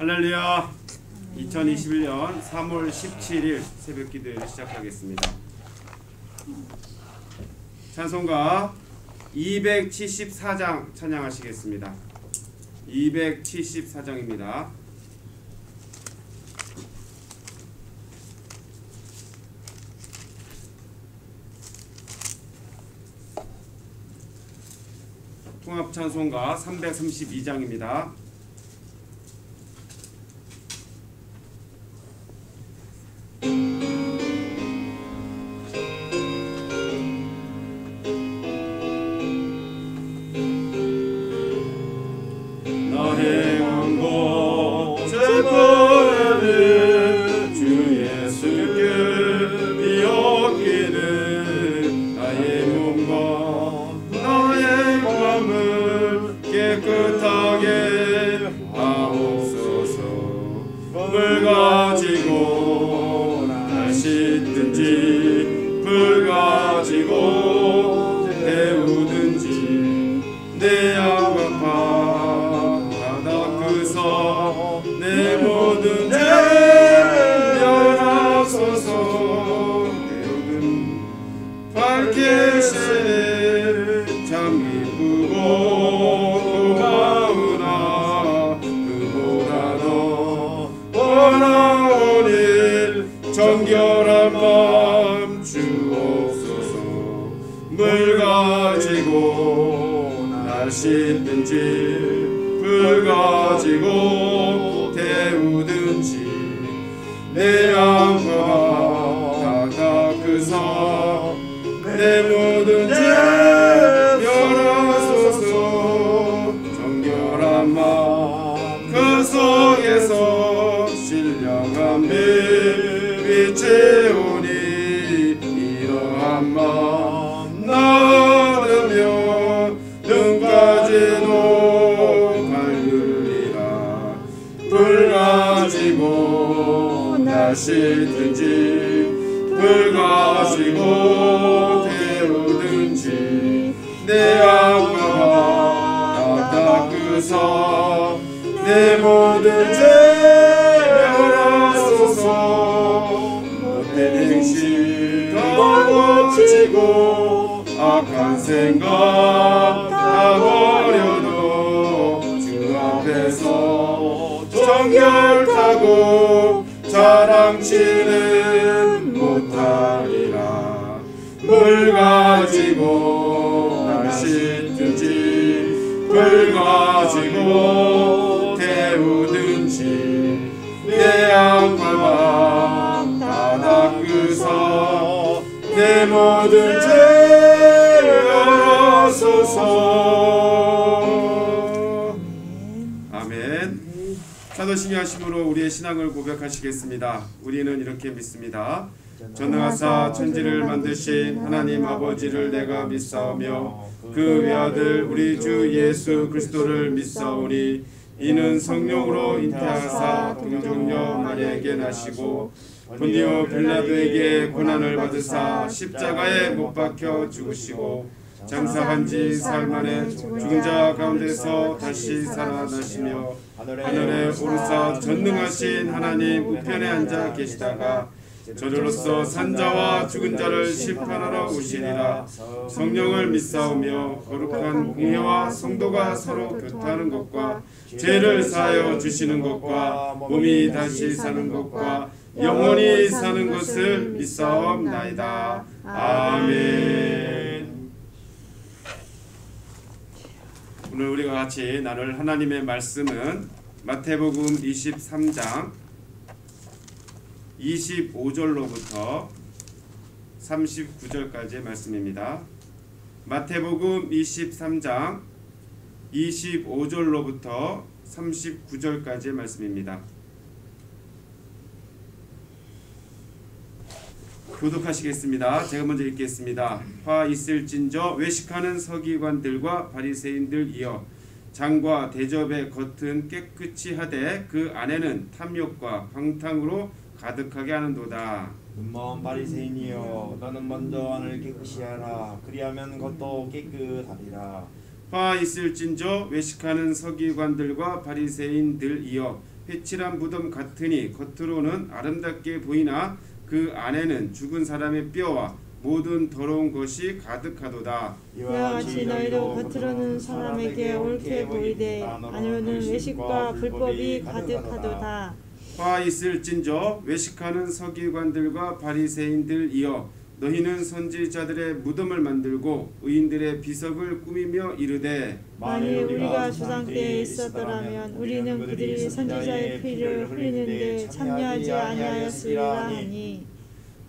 할렐루야. 2021년 3월 17일 새벽 기도회를 시작하겠습니다. 찬송가 274장 찬양하시겠습니다. 274장입니다. 통합찬송가 332장입니다. 정결한 마음 주옵소서. 물 가지고 날 씻든지 불 가지고 태우든지 내 양과 다 닦으사 내 모든 죄 열어소서. 정결한 마음 그 속에서 신령한 빛채우니 이러한 마음 나누면 눈까지도 밝으리라. 불 가지고 날 씻든지 불 가지고 태우든지 내 양과 다 닦으사 내 모든 죄 열어소서. 못된 행실 다 고치고 악한 생각 다 버려도 주 앞에서 정결하고 자랑치는 못하리라. 물 가지고 날 씻든지 불 가지고 태우든지 내 양과 다 닦으사 내 모든 죄 열어소서. 아멘. 사도신경 하심으로 우리의 신앙을 고백하시겠습니다. 우리는 이렇게 믿습니다. 전능하사 천지를 만드신 하나님 아버지를 내가 믿사오며 그 외아들 우리 주 예수 그리스도를 믿사오니 이는 성령으로 잉태하사 동정녀 마리아에게 나시고 본디오 빌라도에게 고난을 받으사 십자가에 못 박혀 죽으시고 장사한 지 사흘 만에 죽은 자 가운데서 다시 살아나시며 하늘에 오르사 전능하신 하나님 우편에 앉아 계시다가 저절로서 산자와 죽은 자를 심판하러 오시리라. 성령을 믿사오며 거룩한 공회와 성도가 서로 교통하는 것과 죄를 사하여 주시는 것과 몸이 다시 사는 것과 영원히 사는 것을 믿사옵나이다. 아멘. 오늘 우리가 같이 나눌 하나님의 말씀은 마태복음 23장 25절로부터 39절까지의 말씀입니다. 마태복음 23장 25절로부터 39절까지의 말씀입니다. 교독하시겠습니다. 제가 먼저 읽겠습니다. 화 있을진저 외식하는 서기관들과 바리새인들이여 장과 대접의 겉은 깨끗이 하되 그 안에는 탐욕과 방탕으로 가득하게 하는도다. 눈먼 바리새인이여 너는 먼저 안을 깨끗이 하라. 그리하면 겉도 깨끗하리라. 화 있을진저 외식하는 서기관들과 바리새인들이여 회칠한 무덤 같으니 겉으로는 아름답게 보이나 그 안에는 죽은 사람의 뼈와 모든 더러운 것이 가득하도다. 이와 같이 너희도 겉으로는 사람에게 옳게 보이되 안으로는 외식과 불법이 가득하도다. 화 있을진저 외식하는 서기관들과 바리새인들이여 너희는 선지자들의 무덤을 만들고 의인들의 비석을 꾸미며 이르되 만일 우리가 조상 때에 있었더라면 우리는 그들이 선지자의 피를 흘리는데 참여하지 아니하였으리라 하니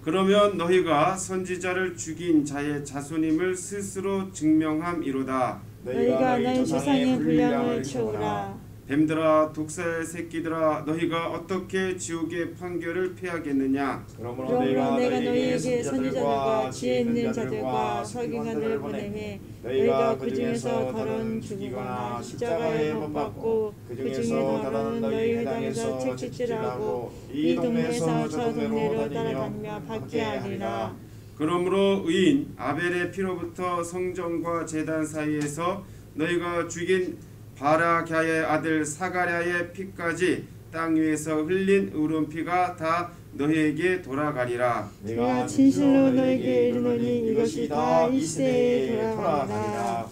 그러면 너희가 선지자를 죽인 자의 자손임을 스스로 증명함이로다. 너희가 너희 조상의 분량을 채우라. 뱀들아 독사의 새끼들아 너희가 어떻게 지옥의 판결을 피하겠느냐. 그러므로 내가 너희에게 선지자들과 지혜 있는 자들과 서기관들을 보내매 너희가 그 중에서 더러운 죽이거나 십자가에 못 박고 그 중에 더러운 너희 회당에서 채찍질하고 이 동네에서 저 동네로 따라다니며 받게 하리라. 그러므로 의인 아벨의 피로부터 성전과 제단 사이에서 너희가 죽인 바라갸의 아들 사가랴의 피까지 땅 위에서 흘린 의로운 피가 다 너희에게 돌아가리라. 내가 진실로 너희에게 이르노니 이것이 다 이 시대에 돌아가리라.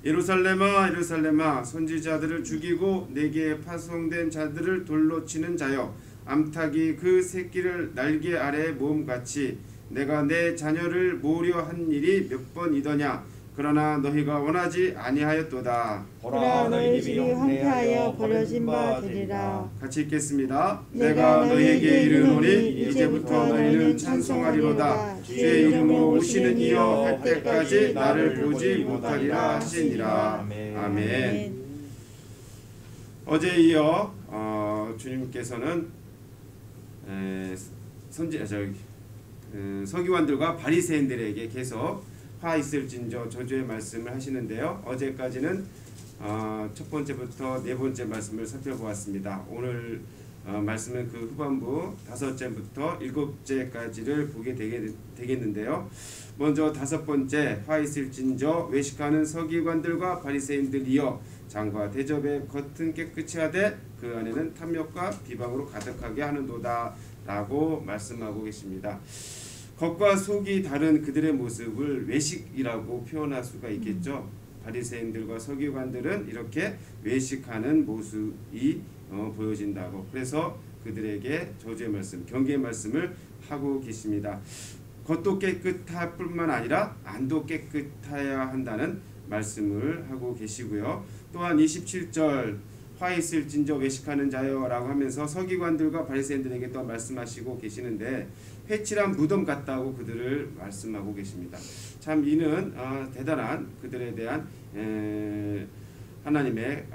예루살렘아 예루살렘아 선지자들을 죽이고 내게 파송된 자들을 돌로 치는 자여 암탉이 그 새끼를 날개 아래에 모음같이 내가 내 자녀를 모으려 한 일이 몇 번이더냐. 그러나 너희가 원하지 아니하였도다. 보라 너희 집이 황폐하여 버려진 바 되리라. 같이 읽겠습니다. 내가 너희에게 이르노니 이제부터 너희는 찬송하리로다. 주의 이름으로 오시는 이여 할 때까지 나를 보지 못하리라 하시니라. 아멘. 어제 이어 주님께서는 서기관들과 바리새인들에게 계속 화 있을진저 저주의 말씀을 하시는데요. 어제까지는 첫 번째부터 네 번째 말씀을 살펴보았습니다. 오늘 말씀은 그 후반부 5제부터 7제까지를 보게 되겠는데요. 먼저 5번째 화 있을진저 외식하는 서기관들과 바리새인들이여 장과 대접의 겉은 깨끗이 하되 그 안에는 탐욕과 비방으로 가득하게 하는도다 라고 말씀하고 계십니다. 겉과 속이 다른 그들의 모습을 외식이라고 표현할 수가 있겠죠. 바리새인들과 서기관들은 이렇게 외식하는 모습이 보여진다고. 그래서 그들에게 저주의 말씀, 경계의 말씀을 하고 계십니다. 겉도 깨끗할 뿐만 아니라 안도 깨끗해야 한다는 말씀을 하고 계시고요. 또한 27절 화 있을진저 외식하는 자여 라고 하면서 서기관들과 바리새인들에게 또 말씀하시고 계시는데 회칠한 무덤 같다고 그들을 말씀하고 계십니다. 참 이는 대단한 그들에 대한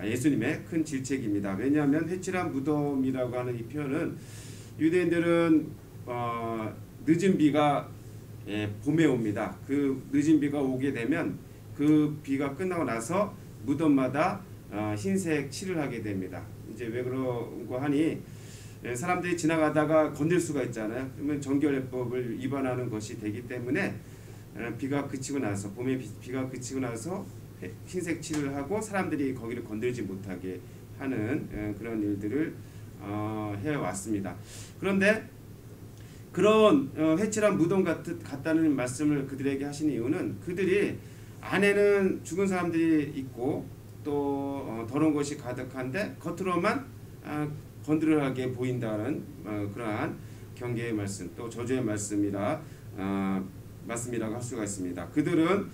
예수님의 큰 질책입니다. 왜냐하면 회칠한 무덤이라고 하는 이 표현은 유대인들은 늦은 비가 봄에 옵니다. 그 늦은 비가 오게 되면 그 비가 끝나고 나서 무덤마다 흰색 칠을 하게 됩니다. 이제 왜 그런고 하니 사람들이 지나가다가 건들 수가 있잖아요. 그러면 정결례법을 위반하는 것이 되기 때문에 비가 그치고 나서 봄에 비가 그치고 나서 흰색 칠을 하고 사람들이 거기를 건들지 못하게 하는 그런 일들을 해왔습니다. 그런데 그런 회칠한 무덤 같다는 말씀을 그들에게 하신 이유는 그들이 안에는 죽은 사람들이 있고 또 더러운 것이 가득한데 겉으로만 건드려하게 보인다는 그러한 경계의 말씀, 또 저주의 말씀이라고 할 수가 있습니다. 그들은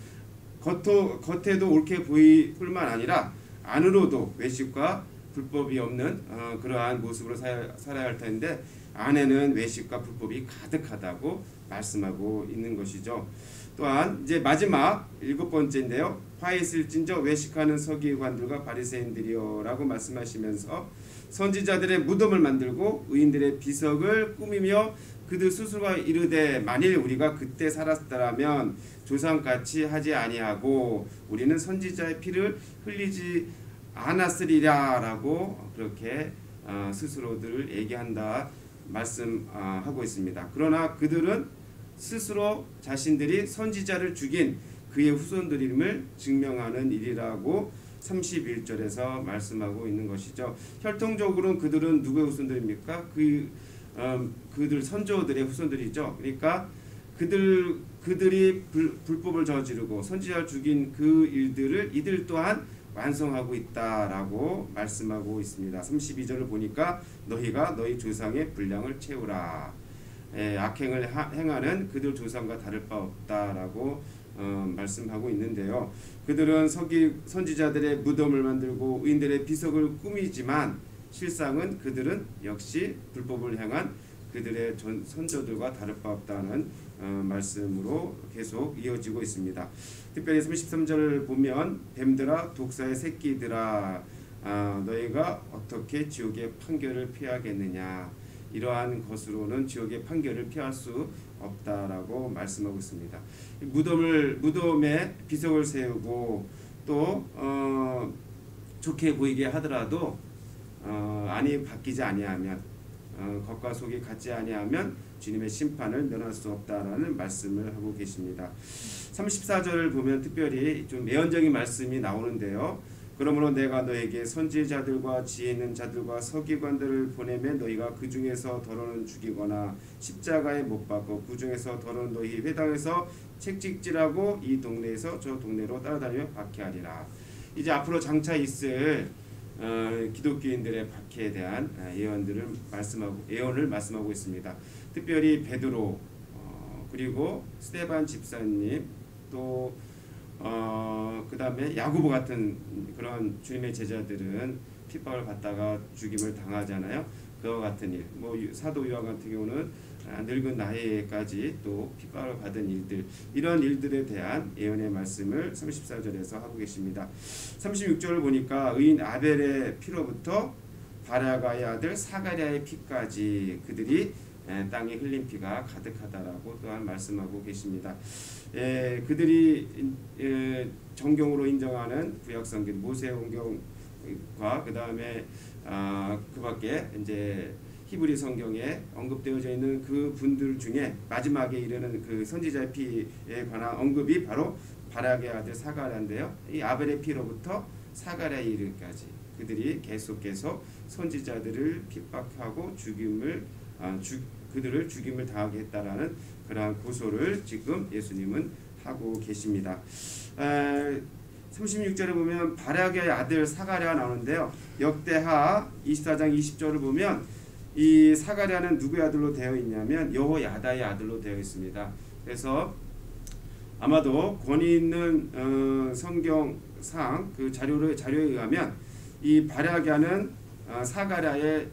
겉에도 옳게 보일 뿐만 아니라 안으로도 외식과 불법이 없는 그러한 모습으로 살아야 할 텐데 안에는 외식과 불법이 가득하다고 말씀하고 있는 것이죠. 또한 이제 마지막 7번째인데요. 화 있을진저 외식하는 서기관들과 바리새인들이여라고 말씀하시면서 선지자들의 무덤을 만들고 의인들의 비석을 꾸미며 그들 스스로가 이르되 만일 우리가 그때 살았더라면 조상같이 하지 아니하고 우리는 선지자의 피를 흘리지 않았으리라라고 그렇게 스스로들을 얘기한다 말씀하고 있습니다. 그러나 그들은 스스로 자신들이 선지자를 죽인 그의 후손들임을 증명하는 일이라고 31절에서 말씀하고 있는 것이죠. 혈통적으로는 그들은 누구의 후손들입니까? 그들 선조들의 후손들이죠. 그러니까 그들이 불법을 저지르고 선지자를 죽인 그 일들을 이들 또한 완성하고 있다라고 말씀하고 있습니다. 32절을 보니까 너희가 너희 조상의 분량을 채우라. 악행을 행하는 그들 조상과 다를 바 없다라고 말씀하고 있는데요. 그들은 선지자들의 무덤을 만들고 의인들의 비석을 꾸미지만 실상은 그들은 역시 불법을 행한 그들의 선조들과 다를 바 없다는 말씀으로 계속 이어지고 있습니다. 특별히 33절을 보면 뱀들아 독사의 새끼들아 너희가 어떻게 지옥의 판결을 피하겠느냐. 이러한 것으로는 지옥의 판결을 피할 수 없다라고 말씀하고 있습니다. 무덤에 비석을 세우고 또 좋게 보이게 하더라도 안이 바뀌지 아니하면 겉과 속이 같지 아니하면 주님의 심판을 면할 수 없다라는 말씀을 하고 계십니다. 34절을 보면 특별히 좀 예언적인 말씀이 나오는데요. 그러므로 내가 너에게 선지자들과 지혜 있는 자들과 서기관들을 보내매 너희가 그 중에서 더러는 죽이거나 십자가에 못 박고 그 중에서 더러는 너희 회당에서 책찍질하고 이 동네에서 저 동네로 따라다니며 박해하리라. 이제 앞으로 장차 있을 기독교인들의 박해에 대한 예언을 말씀하고 있습니다. 특별히 베드로 그리고 스데반 집사님 또 그 다음에 야고보 같은 그런 주님의 제자들은 핍박을 받다가 죽임을 당하잖아요. 그와 같은 일, 사도 요한 같은 경우는 늙은 나이에까지 또 핍박을 받은 일들, 이런 일들에 대한 예언의 말씀을 34절에서 하고 계십니다. 36절을 보니까 의인 아벨의 피로부터 바라가의 아들 사가랴의 피까지 그들이 땅에 흘린 피가 가득하다라고 또한 말씀하고 계십니다. 그들이 정경으로 인정하는 구약성경 모세오경과 그 다음에 그밖에 이제 히브리 성경에 언급되어져 있는 그 분들 중에 마지막에 이르는 그 선지자의 피에 관한 언급이 바로 바락의 아들 사가랴인데요. 이 아벨의 피로부터 사가랴에 이르기까지 그들이 계속해서 선지자들을 핍박하고 그들을 죽임을 당하게 했다라는 그러한 고소를 지금 예수님은 하고 계십니다. 36절에 보면 바락의 아들 사가랴가 나오는데요. 역대하 24장 20절을 보면 이 사가랴는 누구의 아들로 되어 있냐면 여호야다의 아들로 되어 있습니다. 그래서 아마도 권위 있는 성경상 그 자료에 의하면 이 바락야는 사가랴의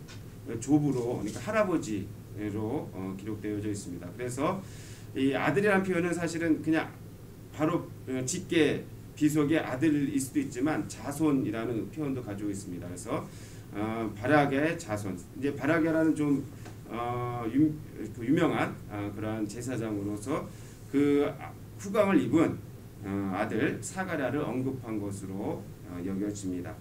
조부로, 그러니까 할아버지로 기록되어져 있습니다. 그래서 이 아들이라는 표현은 사실은 그냥 바로 직계 비속의 아들일 수도 있지만 자손이라는 표현도 가지고 있습니다. 그래서 바락의 자손, 이제 바락야라는 좀 유명한 그러한 제사장으로서 그 후광을 입은 아들 사가랴를 언급한 것으로 여겨집니다.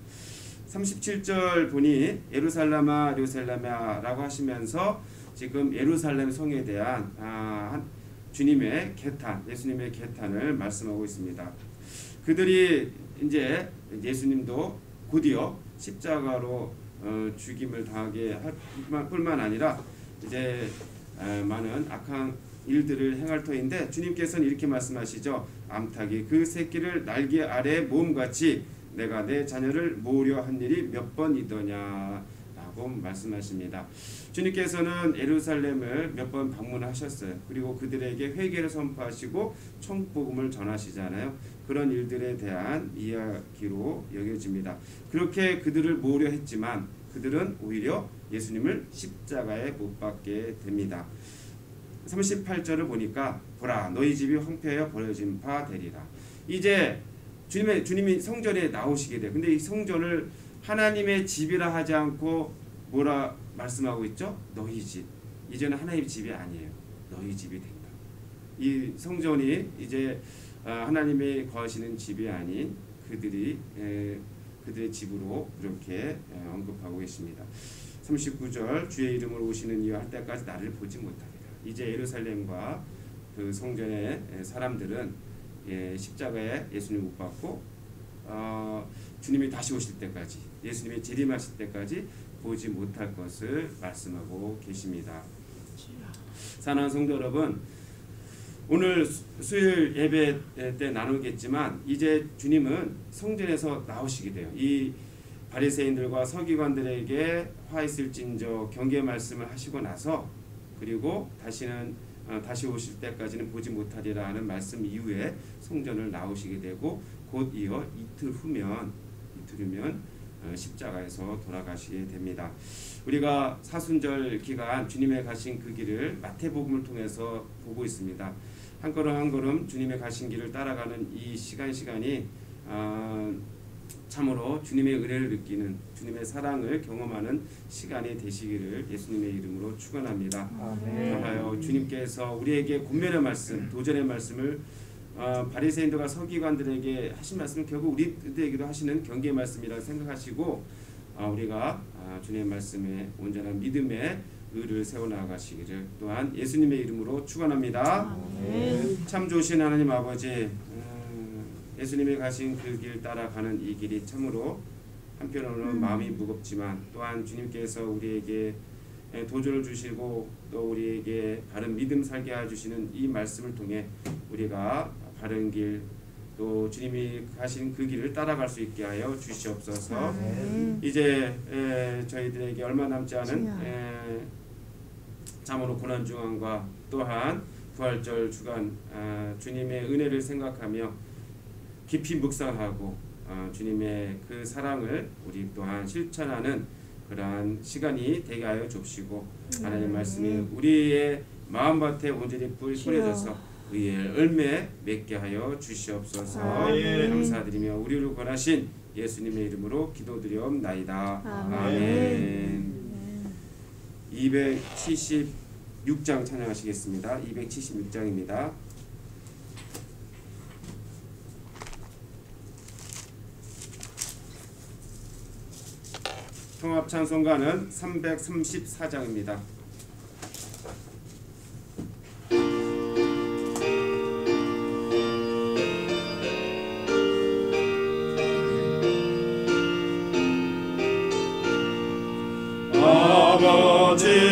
37절 보니 예루살렘아 예루살렘아라고 하시면서 지금 예루살렘 성에 대한 주님의 개탄, 예수님의 개탄을 말씀하고 있습니다. 그들이 이제 예수님도 곧이어 십자가로 죽임을 당하게 할 뿐만 아니라 이제 많은 악한 일들을 행할 터인데 주님께서는 이렇게 말씀하시죠. 암탉이 그 새끼를 날개 아래 모음같이 내가 내 자녀를 모으려 한 일이 몇 번이더냐 라고 말씀하십니다. 주님께서는 예루살렘을 몇 번 방문하셨어요. 그리고 그들에게 회개를 선포하시고 천국복음을 전하시잖아요. 그런 일들에 대한 이야기로 여겨집니다. 그렇게 그들을 모으려 했지만 그들은 오히려 예수님을 십자가에 못 박게 됩니다. 38절을 보니까 보라 너희 집이 황폐하여 버려진 바 되리라. 이제 주님이 성전에 나오시게 돼요. 근데 이 성전을 하나님의 집이라 하지 않고 뭐라 말씀하고 있죠? 너희 집. 이제는 하나님의 집이 아니에요. 너희 집이 된다. 이 성전이 이제 하나님의 거하시는 집이 아닌 그들의 집으로 그렇게 언급하고 계십니다. 39절 주의 이름으로 오시는 이와 할 때까지 나를 보지 못하리라. 이제 예루살렘과 그 성전의 사람들은 십자가에 예수님 못 받고 주님이 다시 오실 때까지, 예수님이 재림하실 때까지 보지 못할 것을 말씀하고 계십니다. 사랑하는 성도 여러분, 오늘 수요일 예배 때 나누겠지만 이제 주님은 성전에서 나오시게 돼요. 이 바리새인들과 서기관들에게 화 있을진저 경계 말씀을 하시고 나서, 그리고 다시 오실 때까지는 보지 못하리라 하는 말씀 이후에 성전을 나오시게 되고, 곧 이어 이틀 후면 십자가에서 돌아가시게 됩니다. 우리가 사순절 기간 주님의 가신 그 길을 마태복음을 통해서 보고 있습니다. 한 걸음 한 걸음 주님의 가신 길을 따라가는 이 시간이 참으로 주님의 은혜를 느끼는, 주님의 사랑을 경험하는 시간이 되시기를 예수님의 이름으로 축원합니다. 그러하여 주님께서 우리에게 권면의 말씀, 도전의 말씀을 바리새인들과 서기관들에게 하신 말씀은 결국 우리들에게도 하시는 경계의 말씀이라고 생각하시고, 우리가 주님의 말씀에 온전한 믿음의 의를 세워나가시기를 또한 예수님의 이름으로 축원합니다. 참 좋으신 하나님 아버지, 예수님이 가신 그 길 따라가는 이 길이 참으로 한편으로는 마음이 무겁지만, 또한 주님께서 우리에게 도전을 주시고 또 우리에게 바른 믿음 살게 해주시는 이 말씀을 통해 우리가 바른 길, 또 주님이 가신 그 길을 따라갈 수 있게 하여 주시옵소서. 이제 저희들에게 얼마 남지 않은 참으로 고난중앙과 또한 부활절 주간 주님의 은혜를 생각하며 깊이 묵상하고 주님의 그 사랑을 우리 또한 실천하는 그러한 시간이 되게 하여 줍시고, 하나님 말씀이 우리의 마음밭에 온전히 뿌려져서 의의 열매 맺게 하여 주시옵소서. 감사드리며 우리를 권하신 예수님의 이름으로 기도드리옵나이다. 아멘. 276장 찬양하시겠습니다. 276장입니다. 통합 찬송가는 334장입니다. 아버지